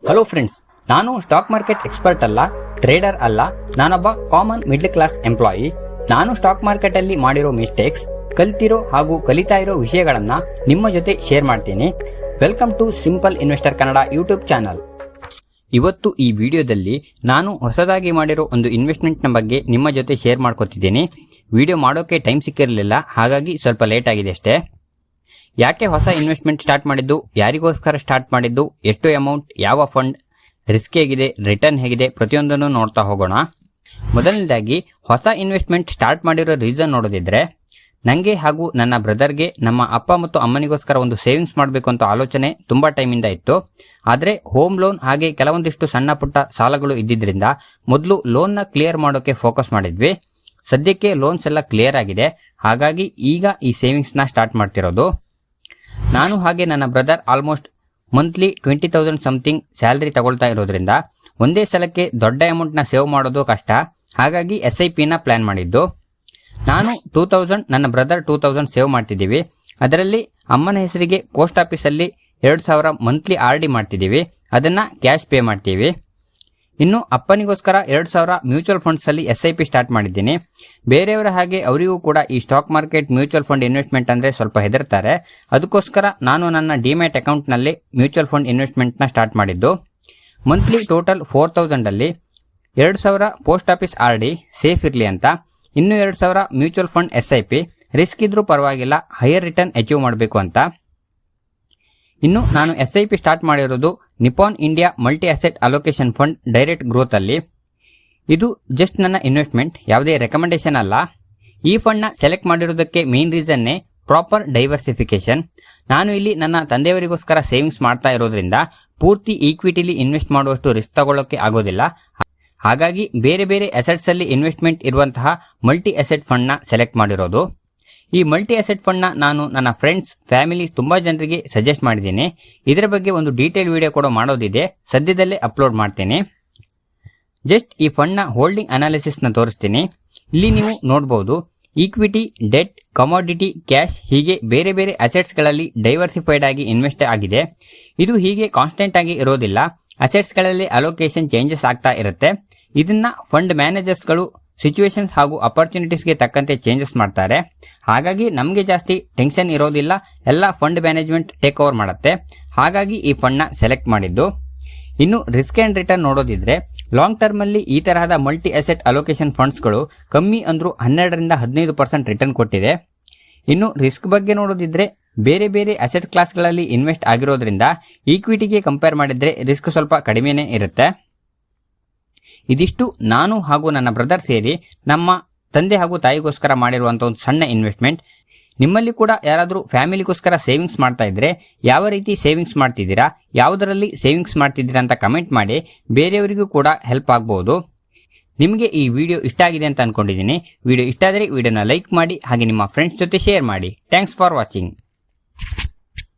Hello friends, ನಾನು stock market expert ಅಲ್ಲ, trader ಅಲ್ಲ. ನಾನೊಬ್ಬ ಕಾಮನ್ ಮಿಡ್ಲ್ ಕ್ಲಾಸ್ ಎಂಪ್ಲಾಯಿ. ನಾನು ಸ್ಟಾಕ್ ಮಾರ್ಕೆಟ್ ಅಲ್ಲಿ ಮಾಡಿರೋ ಮಿಸ್ಟೇಕ್ಸ್, ಕಲ್ತಿರೋ ಹಾಗೂ ಕಲಿತಾ ಇರೋ ವಿಷಯಗಳನ್ನ ನಿಮ್ಮ ಜೊತೆ ಶೇರ್ ಮಾಡ್ತೀನಿ. Welcome to simple investor Kannada YouTube channel. ಇವತ್ತು ಈ ವಿಡಿಯೋದಲ್ಲಿ ನಾನು ಹೊಸದಾಗಿ ಮಾಡಿರೋ ಒಂದು ಇನ್ವೆಸ್ಟ್ಮೆಂಟ್ನ ಬಗ್ಗೆ ನಿಮ್ಮ ಜೊತೆ ಶೇರ್ ಮಾಡ್ಕೊತಿದ್ದೀನಿ. ವಿಡಿಯೋ ಮಾಡೋಕೆ ಟೈಮ್ ಸಿಕ್ಕಿರಲಿಲ್ಲ, ಹಾಗಾಗಿ ಸ್ವಲ್ಪ ಲೇಟ್ ಆಗಿದೆ ಅಷ್ಟೇ. ಯಾಕೆ ಹೊಸ ಇನ್ವೆಸ್ಟ್ಮೆಂಟ್ ಸ್ಟಾರ್ಟ್ ಮಾಡಿದ್ದು, ಯಾರಿಗೋಸ್ಕರ ಸ್ಟಾರ್ಟ್ ಮಾಡಿದ್ದು, ಎಷ್ಟು ಅಮೌಂಟ್, ಯಾವ ಫಂಡ್, ರಿಸ್ಕ್ ಹೇಗಿದೆ, ರಿಟರ್ನ್ ಹೇಗಿದೆ, ಪ್ರತಿಯೊಂದನ್ನು ನೋಡ್ತಾ ಹೋಗೋಣ. ಮೊದಲನೇದಾಗಿ ಹೊಸ ಇನ್ವೆಸ್ಟ್ಮೆಂಟ್ ಸ್ಟಾರ್ಟ್ ಮಾಡಿರೋ ರೀಸನ್ ನೋಡೋದಿದ್ರೆ, ನನಗೆ ಹಾಗೂ ನನ್ನ ಬ್ರದರ್ಗೆ ನಮ್ಮ ಅಪ್ಪ ಮತ್ತು ಅಮ್ಮನಿಗೋಸ್ಕರ ಒಂದು ಸೇವಿಂಗ್ಸ್ ಮಾಡಬೇಕು ಅಂತ ಆಲೋಚನೆ ತುಂಬ ಟೈಮಿಂದ ಇತ್ತು. ಆದರೆ ಹೋಮ್ ಲೋನ್ ಹಾಗೆ ಕೆಲವೊಂದಿಷ್ಟು ಸಣ್ಣ ಪುಟ್ಟ ಸಾಲಗಳು ಇದ್ದಿದ್ದರಿಂದ ಮೊದಲು ಲೋನ್ನ ಕ್ಲಿಯರ್ ಮಾಡೋಕ್ಕೆ ಫೋಕಸ್ ಮಾಡಿದ್ವಿ. ಸದ್ಯಕ್ಕೆ ಲೋನ್ಸ್ ಎಲ್ಲ ಕ್ಲಿಯರ್ ಆಗಿದೆ, ಹಾಗಾಗಿ ಈಗ ಈ ಸೇವಿಂಗ್ಸ್ನ ಸ್ಟಾರ್ಟ್ ಮಾಡ್ತಿರೋದು. ನಾನು ಹಾಗೆ ನನ್ನ brother almost monthly 20,000 something salary ತಗೊಳ್ತಾ ಇರೋದ್ರಿಂದ ಒಂದೇ ಸಲಕ್ಕೆ ದೊಡ್ಡ ಅಮೌಂಟ್ನ ಸೇವ್ ಮಾಡೋದು ಕಷ್ಟ. ಹಾಗಾಗಿ SIPನ ಪ್ಲಾನ್ ಮಾಡಿದ್ದು. ನಾನು 2,000, ನನ್ನ ಬ್ರದರ್ 2,000 ಸೇವ್ ಮಾಡ್ತಿದ್ದೀವಿ. ಅದರಲ್ಲಿ ಅಮ್ಮನ ಹೆಸರಿಗೆ ಪೋಸ್ಟ್ ಆಫೀಸಲ್ಲಿ 2,000 ಮಂತ್ಲಿ RD ಮಾಡ್ತಿದ್ದೀವಿ, ಅದನ್ನು ಕ್ಯಾಶ್ ಪೇ ಮಾಡ್ತೀವಿ. ಇನ್ನು ಅಪ್ಪನಿಗೋಸ್ಕರ 2,000 ಮ್ಯೂಚುವಲ್ ಫಂಡ್ಸಲ್ಲಿ SIP ಸ್ಟಾರ್ಟ್ ಮಾಡಿದ್ದೀನಿ. ಬೇರೆಯವರ ಹಾಗೆ ಅವರಿಗೂ ಕೂಡ ಈ stock market mutual fund investment ಅಂದರೆ ಸ್ವಲ್ಪ ಹೆದರ್ತಾರೆ. ಅದಕ್ಕೋಸ್ಕರ ನಾನು ನನ್ನ ಡಿಮ್ಯಾಟ್ ಅಕೌಂಟ್ನಲ್ಲಿ ಮ್ಯೂಚುವಲ್ ಫಂಡ್ ಇನ್ವೆಸ್ಟ್ಮೆಂಟ್ನ ಸ್ಟಾರ್ಟ್ ಮಾಡಿದ್ದು. ಮಂತ್ಲಿ ಟೋಟಲ್ 4,000ಅಲ್ಲಿ 2,000 ಪೋಸ್ಟ್ ಆಫೀಸ್ RD ಸೇಫ್ ಇರಲಿ ಅಂತ, ಇನ್ನು 2,000 ಮ್ಯೂಚುವಲ್ ಫಂಡ್ SIP, ರಿಸ್ಕ್ ಇದ್ರೂ ಪರವಾಗಿಲ್ಲ, ಹೈಯರ್ ರಿಟರ್ನ್ ಅಚೀವ್ ಮಾಡಬೇಕು ಅಂತ. ಇನ್ನು ನಾನು SIP ಸ್ಟಾರ್ಟ್ ಮಾಡಿರೋದು Nippon India multi asset allocation fund direct growth ಅಲ್ಲಿ. ಇದು ಜಸ್ಟ್ ನನ್ನ ಇನ್ವೆಸ್ಟ್ಮೆಂಟ್, ಯಾವುದೇ ರೆಕಮೆಂಡೇಶನ್ ಅಲ್ಲ. ಈ ಫಂಡ್ನ ಸೆಲೆಕ್ಟ್ ಮಾಡಿರೋದಕ್ಕೆ ಮೇನ್ ರೀಸನ್ನೇ ಪ್ರಾಪರ್ ಡೈವರ್ಸಿಫಿಕೇಶನ್. ನಾನು ಇಲ್ಲಿ ನನ್ನ ತಂದೆಯವರಿಗೋಸ್ಕರ ಸೇವಿಂಗ್ಸ್ ಮಾಡ್ತಾ ಇರೋದ್ರಿಂದ ಪೂರ್ತಿ ಈಕ್ವಿಟಿಲಿ ಇನ್ವೆಸ್ಟ್ ಮಾಡುವಷ್ಟು ರಿಸ್ಕ್ ತಗೊಳ್ಳೋಕೆ ಆಗೋದಿಲ್ಲ. ಹಾಗಾಗಿ ಬೇರೆ ಬೇರೆ ಅಸೆಟ್ಸ್ ಅಲ್ಲಿ ಇನ್ವೆಸ್ಟ್ಮೆಂಟ್ ಇರುವಂತಹ ಮಲ್ಟಿ ಅಸೆಟ್ ಫಂಡ್ನ ಸೆಲೆಕ್ಟ್ ಮಾಡಿರೋದು. ಈ ಮಲ್ಟಿ ಅಸೆಟ್ ಫಂಡ್ನ ನಾನು ನನ್ನ ಫ್ರೆಂಡ್ಸ್, ಫ್ಯಾಮಿಲಿ ತುಂಬ ಜನರಿಗೆ ಸಜೆಸ್ಟ್ ಮಾಡಿದ್ದೀನಿ. ಇದರ ಬಗ್ಗೆ ಒಂದು ಡೀಟೇಲ್ ವಿಡಿಯೋ ಕೂಡ ಮಾಡೋದಿದೆ, ಸದ್ಯದಲ್ಲೇ ಅಪ್ಲೋಡ್ ಮಾಡ್ತೀನಿ. ಜಸ್ಟ್ ಈ ಫಂಡ್ನ ಹೋಲ್ಡಿಂಗ್ ಅನಾಲಿಸಿಸ್ನ ತೋರಿಸ್ತೀನಿ. ಇಲ್ಲಿ ನೀವು ನೋಡ್ಬೋದು, ಈಕ್ವಿಟಿ, ಡೆಟ್, ಕಮೋಡಿಟಿ, ಕ್ಯಾಶ್ ಹೀಗೆ ಬೇರೆ ಬೇರೆ ಅಸೆಟ್ಸ್ಗಳಲ್ಲಿ ಡೈವರ್ಸಿಫೈಡ್ ಆಗಿ ಇನ್ವೆಸ್ಟ್ ಆಗಿದೆ. ಇದು ಹೀಗೆ ಕಾನ್ಸ್ಟೆಂಟ್ ಆಗಿ ಇರೋದಿಲ್ಲ, ಅಸೆಟ್ಸ್ಗಳಲ್ಲಿ ಅಲೋಕೇಶನ್ ಚೇಂಜಸ್ ಆಗ್ತಾ ಇರುತ್ತೆ. ಇದನ್ನ ಫಂಡ್ ಮ್ಯಾನೇಜರ್ಸ್ಗಳು ಸಿಚುವೇಶನ್ಸ್ ಹಾಗೂ ಅಪರ್ಚುನಿಟೀಸ್ಗೆ ತಕ್ಕಂತೆ ಚೇಂಜಸ್ ಮಾಡ್ತಾರೆ. ಹಾಗಾಗಿ ನಮಗೆ ಜಾಸ್ತಿ ಟೆನ್ಷನ್ ಇರೋದಿಲ್ಲ, ಎಲ್ಲ ಫಂಡ್ ಮ್ಯಾನೇಜ್ಮೆಂಟ್ ಟೇಕ್ ಓವರ್ ಮಾಡುತ್ತೆ. ಹಾಗಾಗಿ ಈ ಫಂಡ್ನ ಸೆಲೆಕ್ಟ್ ಮಾಡಿದ್ದು. ಇನ್ನು ರಿಸ್ಕ್ ಆ್ಯಂಡ್ ರಿಟರ್ನ್ ನೋಡೋದಿದ್ರೆ, ಲಾಂಗ್ ಟರ್ಮಲ್ಲಿ ಈ ತರಹದ ಮಲ್ಟಿ ಅಸೆಟ್ ಅಲೋಕೇಶನ್ ಫಂಡ್ಸ್ಗಳು ಕಮ್ಮಿ ಅಂದರೂ 12ರಿಂದ 15% ರಿಟರ್ನ್ ಕೊಟ್ಟಿದೆ. ಇನ್ನು ರಿಸ್ಕ್ ಬಗ್ಗೆ ನೋಡೋದಿದ್ರೆ, ಬೇರೆ ಬೇರೆ ಅಸೆಟ್ ಕ್ಲಾಸ್ಗಳಲ್ಲಿ ಇನ್ವೆಸ್ಟ್ ಆಗಿರೋದ್ರಿಂದ ಈಕ್ವಿಟಿಗೆ ಕಂಪೇರ್ ಮಾಡಿದರೆ ರಿಸ್ಕ್ ಸ್ವಲ್ಪ ಕಡಿಮೆನೇ ಇರುತ್ತೆ. ಇದಿಷ್ಟು ನಾನು ಹಾಗೂ ನನ್ನ ಬ್ರದರ್ ಸೇರಿ ನಮ್ಮ ತಂದೆ ಹಾಗೂ ತಾಯಿಗೋಸ್ಕರ ಮಾಡಿರುವಂಥ ಒಂದು ಸಣ್ಣ ಇನ್ವೆಸ್ಟ್ಮೆಂಟ್. ನಿಮ್ಮಲ್ಲಿ ಕೂಡ ಯಾರಾದರೂ ಫ್ಯಾಮಿಲಿಗೋಸ್ಕರ ಸೇವಿಂಗ್ಸ್ ಮಾಡ್ತಾ ಇದ್ರೆ ಯಾವ ರೀತಿ ಸೇವಿಂಗ್ಸ್ ಮಾಡ್ತಿದ್ದೀರಾ, ಯಾವುದರಲ್ಲಿ ಸೇವಿಂಗ್ಸ್ ಮಾಡ್ತಿದ್ದೀರಾ ಅಂತ ಕಮೆಂಟ್ ಮಾಡಿ, ಬೇರೆಯವರಿಗೂ ಕೂಡ ಹೆಲ್ಪ್ ಆಗ್ಬೋದು. ನಿಮಗೆ ಈ ವಿಡಿಯೋ ಇಷ್ಟ ಆಗಿದೆ ಅಂತ ಅನ್ಕೊಂಡಿದ್ದೀನಿ. ವಿಡಿಯೋ ಇಷ್ಟ ಆದರೆ ವಿಡಿಯೋನ ಲೈಕ್ ಮಾಡಿ, ಹಾಗೆ ನಿಮ್ಮ ಫ್ರೆಂಡ್ಸ್ ಜೊತೆ ಶೇರ್ ಮಾಡಿ. Thanks for watching.